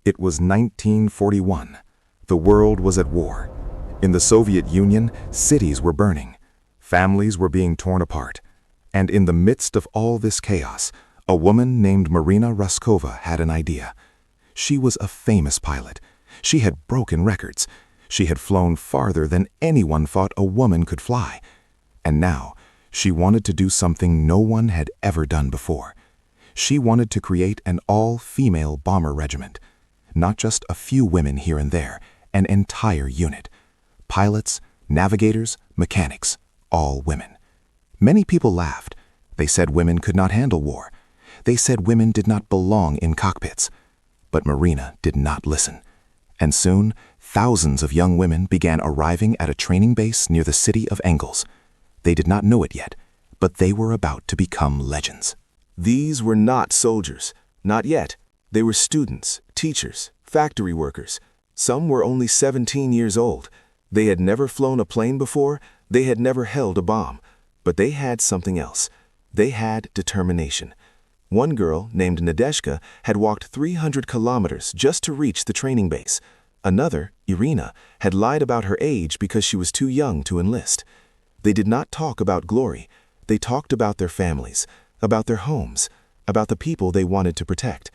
It was 1941. The world was at war. In the Soviet Union, cities were burning. Families were being torn apart. And in the midst of all this chaos, a woman named Marina Raskova had an idea. She was a famous pilot. She had broken records. She had flown farther than anyone thought a woman could fly. And now, she wanted to do something no one had ever done before. She wanted to create an all-female bomber regiment. Not just a few women here and there, an entire unit. Pilots, navigators, mechanics, all women. Many people laughed. They said women could not handle war. They said women did not belong in cockpits. But Marina did not listen. And soon, thousands of young women began arriving at a training base near the city of Engels. They did not know it yet, but they were about to become legends. These were not soldiers, not yet. They were students, teachers, factory workers. Some were only 17 years old. They had never flown a plane before. They had never held a bomb. But they had something else. They had determination. One girl, named Nadeshka, had walked 300 kilometers just to reach the training base. Another, Irina, had lied about her age because she was too young to enlist. They did not talk about glory. They talked about their families, about their homes, about the people they wanted to protect.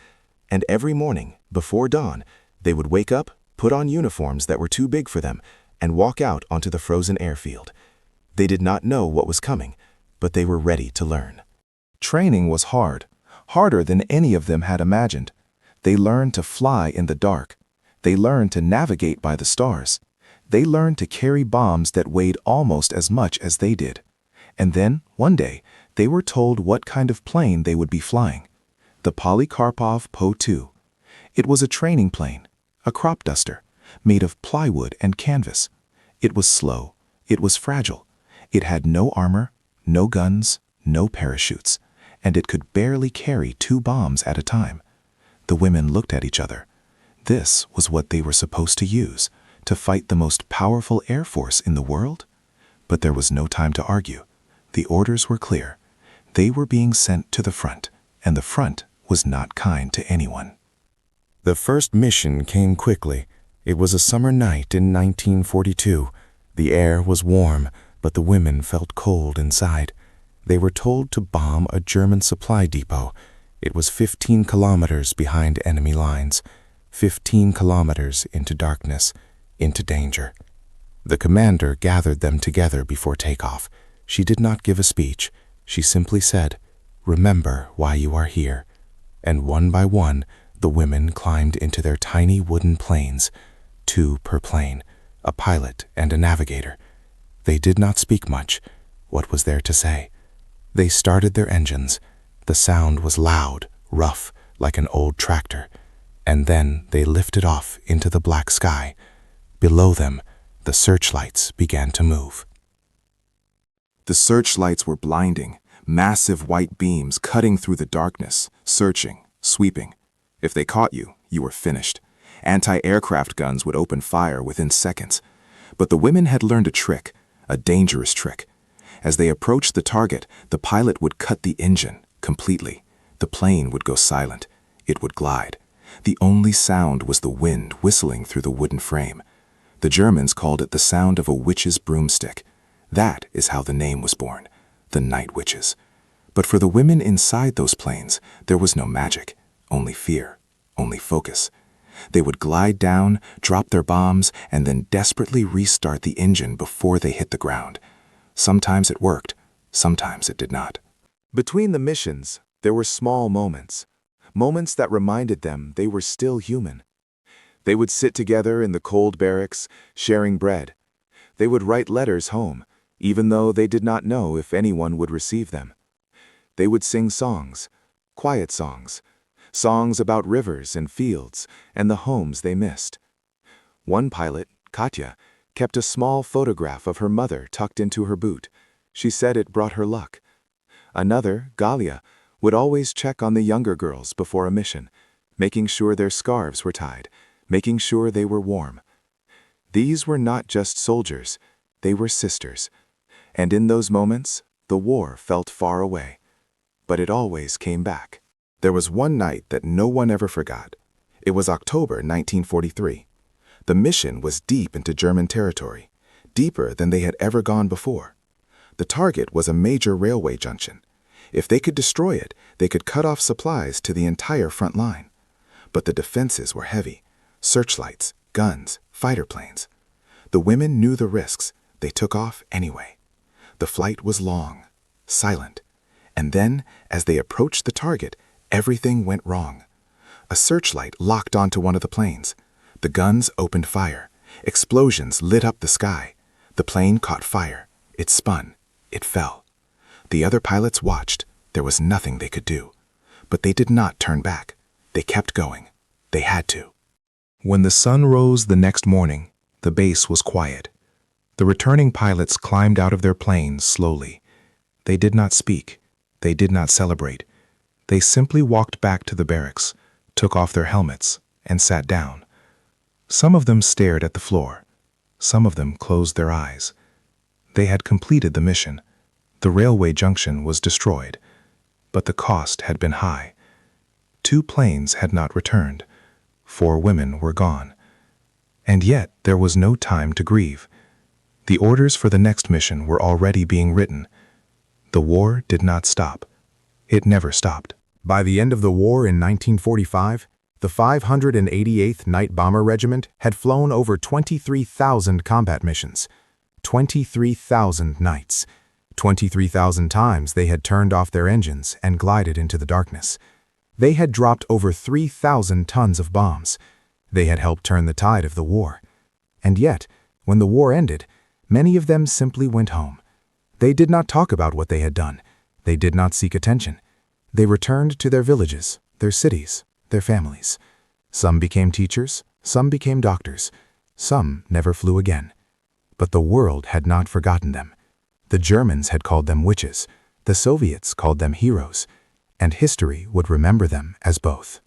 And every morning, before dawn, they would wake up, put on uniforms that were too big for them, and walk out onto the frozen airfield. They did not know what was coming, but they were ready to learn. Training was hard, harder than any of them had imagined. They learned to fly in the dark. They learned to navigate by the stars. They learned to carry bombs that weighed almost as much as they did. And then, one day, they were told what kind of plane they would be flying. The Polikarpov Po-2. It was a training plane, a crop duster, made of plywood and canvas. It was slow. It was fragile. It had no armor, no guns, no parachutes, and it could barely carry 2 bombs at a time. The women looked at each other. This was what they were supposed to use to fight the most powerful air force in the world? But there was no time to argue. The orders were clear. They were being sent to the front, and the front was not kind to anyone. The first mission came quickly. It was a summer night in 1942. The air was warm, but the women felt cold inside. They were told to bomb a German supply depot. It was 15 kilometers behind enemy lines, 15 kilometers into darkness, into danger. The commander gathered them together before takeoff. She did not give a speech. She simply said, "Remember why you are here." And one by one, the women climbed into their tiny wooden planes, 2 per plane, a pilot and a navigator. They did not speak much. What was there to say? They started their engines. The sound was loud, rough, like an old tractor. And then they lifted off into the black sky. Below them, the searchlights began to move. The searchlights were blinding, massive white beams cutting through the darkness, searching, sweeping. If they caught you, you were finished. Anti-aircraft guns would open fire within seconds. But the women had learned a trick, a dangerous trick. As they approached the target, the pilot would cut the engine completely. The plane would go silent. It would glide. The only sound was the wind whistling through the wooden frame. The Germans called it the sound of a witch's broomstick. That is how the name was born, the Night Witches. But for the women inside those planes, there was no magic, only fear, only focus. They would glide down, drop their bombs, and then desperately restart the engine before they hit the ground. Sometimes it worked, sometimes it did not. Between the missions, there were small moments, moments that reminded them they were still human. They would sit together in the cold barracks, sharing bread. They would write letters home, even though they did not know if anyone would receive them. They would sing songs, quiet songs, songs about rivers and fields and the homes they missed. One pilot, Katya, kept a small photograph of her mother tucked into her boot. She said it brought her luck. Another, Galia, would always check on the younger girls before a mission, making sure their scarves were tied, making sure they were warm. These were not just soldiers, they were sisters. And in those moments, the war felt far away. But it always came back. There was one night that no one ever forgot. It was October 1943. The mission was deep into German territory, deeper than they had ever gone before. The target was a major railway junction. If they could destroy it, they could cut off supplies to the entire front line. But the defenses were heavy: searchlights, guns, fighter planes. The women knew the risks. They took off anyway. The flight was long, silent. And then, as they approached the target, everything went wrong. A searchlight locked onto one of the planes. The guns opened fire. Explosions lit up the sky. The plane caught fire. It spun. It fell. The other pilots watched. There was nothing they could do. But they did not turn back. They kept going. They had to. When the sun rose the next morning, the base was quiet. The returning pilots climbed out of their planes slowly. They did not speak. They did not celebrate. They simply walked back to the barracks, took off their helmets, and sat down. Some of them stared at the floor. Some of them closed their eyes. They had completed the mission. The railway junction was destroyed, but the cost had been high. 2 planes had not returned. 4 women were gone. And yet there was no time to grieve. The orders for the next mission were already being written. The war did not stop. It never stopped. By the end of the war in 1945, the 588th Night Bomber Regiment had flown over 23,000 combat missions. 23,000 nights. 23,000 times they had turned off their engines and glided into the darkness. They had dropped over 3,000 tons of bombs. They had helped turn the tide of the war. And yet, when the war ended, many of them simply went home. They did not talk about what they had done. They did not seek attention. They returned to their villages, their cities, their families. Some became teachers, some became doctors, some never flew again. But the world had not forgotten them. The Germans had called them witches, the Soviets called them heroes, and history would remember them as both.